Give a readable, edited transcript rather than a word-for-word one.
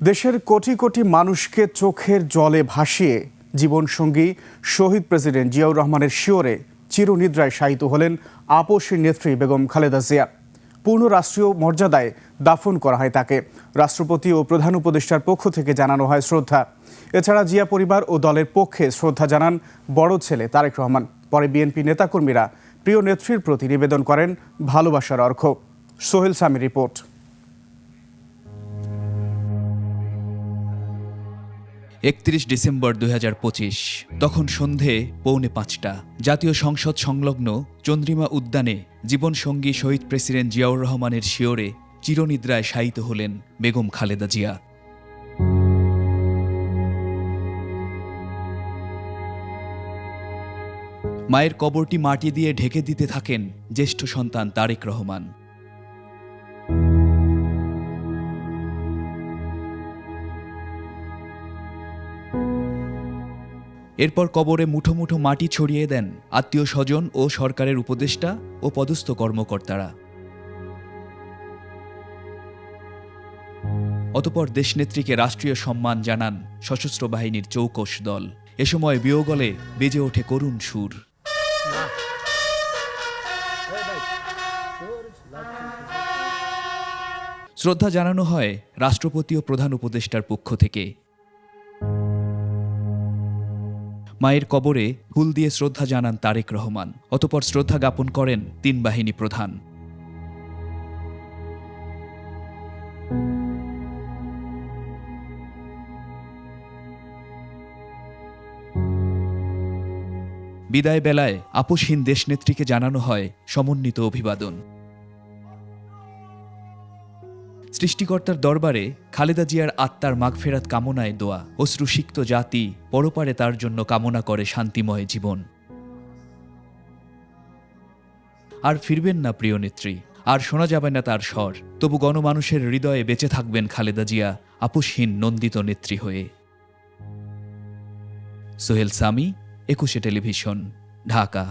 দেশের কোটি কোটি মানুষকে চোখের জলে ভাসিয়ে জীবনসঙ্গী শহীদ প্রেসিডেন্ট জিয়াউর রহমানের শিয়রে চিরনিদ্রায় শায়িত হলেন আপসী নেত্রী বেগম খালেদা জিয়া। পূর্ণ রাষ্ট্রীয় মর্যাদায় দাফন করা হয় তাকে। রাষ্ট্রপতি ও প্রধান উপদেষ্টার পক্ষ থেকে জানানো হয় শ্রদ্ধা। এছাড়া জিয়া পরিবার ও দলের পক্ষে শ্রদ্ধা জানান বড় ছেলে তারেক রহমান। পরে বিএনপি নেতাকর্মীরা প্রিয় নেত্রীর প্রতি নিবেদন করেন ভালোবাসার অর্ঘ্য। সোহেল সামির রিপোর্ট। ৩১ ডিসেম্বর ২০২৫, তখন সন্ধে 4:45। জাতীয় সংসদ সংলগ্ন চন্দ্রিমা উদ্যানে জীবনসঙ্গী শহীদ প্রেসিডেন্ট জিয়াউর রহমানের শিয়রে চিরনিদ্রায় শায়িত হলেন বেগম খালেদা জিয়া। মায়ের কবরটি মাটি দিয়ে ঢেকে দিতে থাকেন জ্যেষ্ঠ সন্তান তারেক রহমান। এরপর কবরে মুঠো মুঠো মাটি ছড়িয়ে দেন আত্মীয় স্বজন ও সরকারের উপদেষ্টা ও পদস্থ কর্মকর্তারা। অতঃপর দেশনেত্রীকে রাষ্ট্রীয় সম্মান জানান সশস্ত্র বাহিনীর চৌকস দল। এ সময় বিয়োগলে বেজে ওঠে করুণ সুর। শ্রদ্ধা জানানো হয় রাষ্ট্রপতি ও প্রধান উপদেষ্টার পক্ষ থেকে। মায়ের কবরে ফুল দিয়ে শ্রদ্ধা জানান তারেক রহমান। অতঃপর শ্রদ্ধা জ্ঞাপন করেন 3 বাহিনী প্রধান। বিদায় বেলায় আপোষহীন দেশনেত্রীকে জানানো হয় সমন্বিত অভিবাদন। সৃষ্টিকর্তার দরবারে খালেদা জিয়ার আত্মার মাগফেরাত কামনায় দোয়া। অশ্রুসিক্ত জাতি পরপারে তার জন্য কামনা করে শান্তিময় জীবন। আর ফিরবেন না প্রিয় নেত্রী, আর শোনা যাবে না তার স্বর। তবু গণমানুষের হৃদয়ে বেঁচে থাকবেন খালেদা জিয়া আপোষহীন নন্দিত নেত্রী হয়ে। সোহেল সামি, 21 টেলিভিশন, ঢাকা।